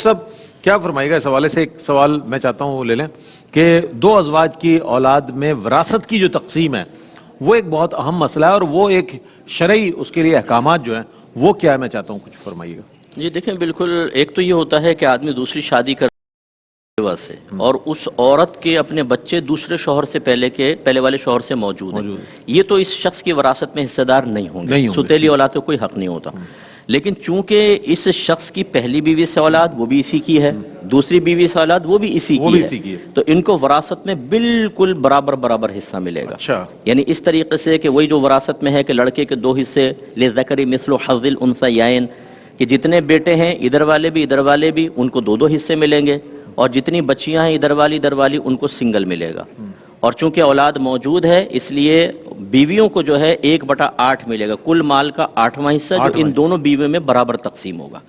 صاحب کیا فرمائے گا اس حوالے سے؟ ایک سوال میں چاہتا ہوں وہ لے لیں کہ دو ازواج کی اولاد میں وراثت کی جو تقسیم ہے وہ ایک بہت اہم مسئلہ ہے، اور وہ ایک شرعی اس کے لیے احکامات جو ہیں وہ کیا ہے، میں چاہتا ہوں کچھ فرمائیے گا۔ جی دیکھیں، بالکل ایک تو یہ ہوتا ہے کہ آدمی دوسری شادی کرنے سے اور اس عورت کے اپنے بچے دوسرے شوہر سے پہلے والے شوہر سے موجود ہیں، یہ تو اس شخص کی وراثت میں حصہ دار نہیں ہوں گے، ستیلی اولاد کا کوئی حق نہیں ہوتا۔ لیکن چونکہ اس شخص کی پہلی بیوی سے اولاد وہ بھی اسی کی ہے، دوسری بیوی سے اولاد وہ بھی اسی کی ہے، تو ان کو وراثت میں بالکل برابر حصہ ملے گا۔ یعنی اس طریقے سے کہ وہی جو وراثت میں ہے کہ لڑکے کے دو حصے، للذکر مثل حظ الانثیین، کہ جتنے بیٹے ہیں ادھر والے بھی ان کو دو حصے ملیں گے، اور جتنی بچیاں ہیں ادھر والی ان کو سنگل ملے گا۔ اور چونکہ اولاد موجود ہے اس لیے بیویوں کو جو ہے 1/8 ملے گا، کل مال کا 8واں حصہ جو ان دونوں بیویوں میں برابر تقسیم ہوگا۔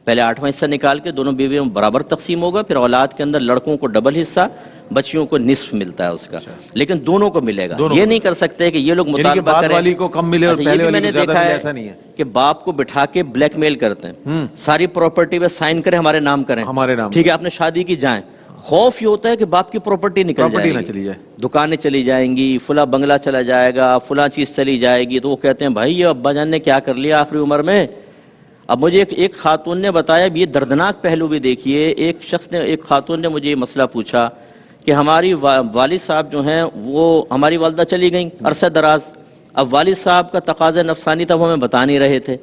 پہلے 8واں حصہ نکال کے دونوں بیویوں میں برابر تقسیم ہوگا، پھر اولاد کے اندر لڑکوں کو ڈبل حصہ، بچیوں کو نصف ملتا ہے اس کا، لیکن دونوں کو ملے گا۔ یہ نہیں کر سکتے کہ یہ لوگ مطالبہ کریں والی کو کم ملے اور پہلے والی کو زیادہ ملے، ایسا نہیں ہے کہ باپ کو بٹھا کے بلیک میل کرتے ہیں، ساری پراپرٹی پہ سائن کریں، ہمارے نام کریں، ٹھیک ہے آپ نے شادی کی جائیں۔ خوف یہ ہوتا ہے کہ باپ کی پراپرٹی نکل جائے گی، دکانیں چلی جائیں گی، فلاں بنگلہ چلا جائے گا، فلاں چیز چلی جائے گی، تو وہ کہتے ہیں بھائی یہ ابا جان نے کیا کر لیا آخری عمر میں۔ اب مجھے ایک خاتون نے بتایا، یہ دردناک پہلو بھی دیکھیے، ایک خاتون نے مجھے یہ مسئلہ پوچھا کہ ہماری والد صاحب جو ہیں وہ ہماری والدہ چلی گئیں عرصہ دراز، اب والد صاحب کا تقاضا نفسانی تھا، وہ ہمیں بتا نہیں رہے تھے،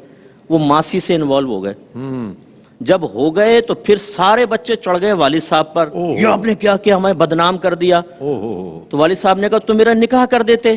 وہ ماسی سے انوالو ہو گئے۔ جب ہو گئے تو پھر سارے بچے چڑھ گئے والد صاحب پر، یہ آپ نے کیا کیا، ہمیں بدنام کر دیا۔ تو والد صاحب نے کہا تم میرا نکاح کر دیتے،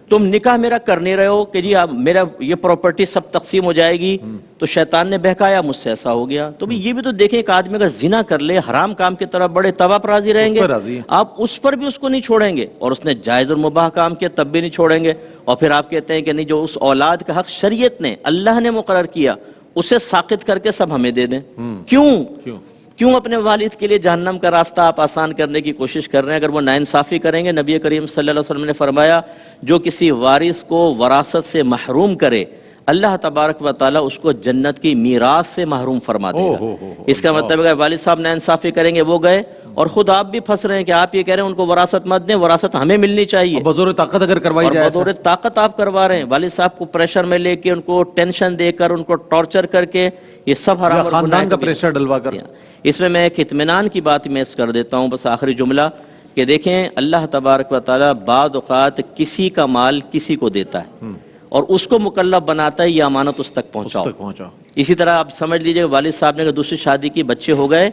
تم نکاح میرا کر نہیں رہے ہو کہ جی اب میرا یہ پراپرٹی سب تقسیم ہو جائے گی، تو شیطان نے بہکایا، مجھ سے ایسا ہو گیا۔ تو یہ بھی تو دیکھیں، ایک آدمی اگر زنا کر لے، حرام کام کی طرف بڑے، تب آپ راضی رہیں گے؟ آپ اس پر بھی اس کو نہیں چھوڑیں گے، اور اس نے جائز اور مباح کام کیا تب بھی نہیں چھوڑیں گے، اور پھر آپ کہتے ہیں کہ نہیں جو اس اولاد کا حق شریعت نے، اللہ نے مقرر کیا، اسے ساقط کر کے سب ہمیں دے دیں۔ کیوں اپنے والد کے لیے جہنم کا راستہ آپ آسان کرنے کی کوشش کر رہے ہیں؟ اگر وہ ناانصافی کریں گے، نبی کریم صلی اللہ علیہ وسلم نے فرمایا جو کسی وارث کو وراثت سے محروم کرے، اللہ تبارک و تعالیٰ اس کو جنت کی میراث سے محروم فرما دے گا۔ اس کا مطلب اگر والد صاحب ناانصافی کریں گے، وہ گئے، اور خود آپ بھی پھنس رہے ہیں کہ آپ یہ کہہ رہے ہیں ان کو وراثت مت دیں، وراثت ہمیں ملنی چاہیے، بزور طاقت اگر کروائی جائے، بزور طاقت آپ کروا رہے ہیں، والد صاحب کو پریشر میں لے کے، ان کو ٹینشن دے کر، ان کو ٹارچر کر کے، یہ سب حرام اور خاندان کا پریشر ڈلوا کر۔ اس میں ایک اطمینان کی بات میں کر دیتا ہوں، بس آخری جملہ، کہ دیکھیں اللہ تبارک و تعالیٰ بعض اوقات کسی کا مال کسی کو دیتا ہے اور اس کو مکلف بناتا ہے یہ امانت اس تک پہنچاؤ۔ اسی طرح آپ سمجھ لیجئے کہ والد صاحب نے دوسری شادی کی، بچے ہو گئے،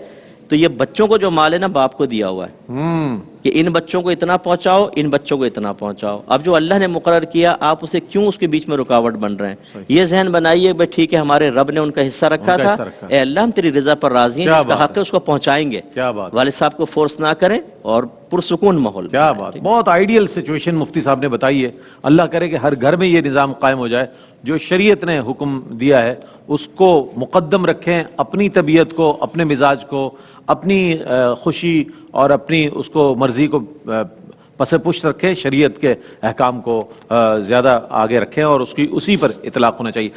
تو یہ بچوں کو جو مال ہے نا باپ کو دیا ہوا ہے کہ ان بچوں کو اتنا پہنچاؤ، ان بچوں کو اتنا پہنچاؤ۔ اب جو اللہ نے مقرر کیا، آپ اسے کیوں اس کے بیچ میں رکاوٹ بن رہے ہیں؟ یہ ذہن بنائیے بھائی ٹھیک ہے ہمارے رب نے ان کا حصہ رکھا تھا، اے اللہ ہم تیری رضا پر راضی ہیں، جس کا حق ہے اس کو پہنچائیں گے۔ والد صاحب کو فورس نہ کریں اور پرسکون ماحول۔ کیا بات، بہت آئیڈیل سچویشن مفتی صاحب نے بتائی ہے۔ اللہ کرے کہ ہر گھر میں یہ نظام قائم ہو جائے، جو شریعت نے حکم دیا ہے اس کو مقدم رکھیں، اپنی طبیعت کو، اپنے مزاج کو، اپنی خوشی اور اپنی اس کو مرضی کو پس پشت رکھیں، شریعت کے احکام کو زیادہ آگے رکھیں، اور اس کی اسی پر اطلاق ہونا چاہیے۔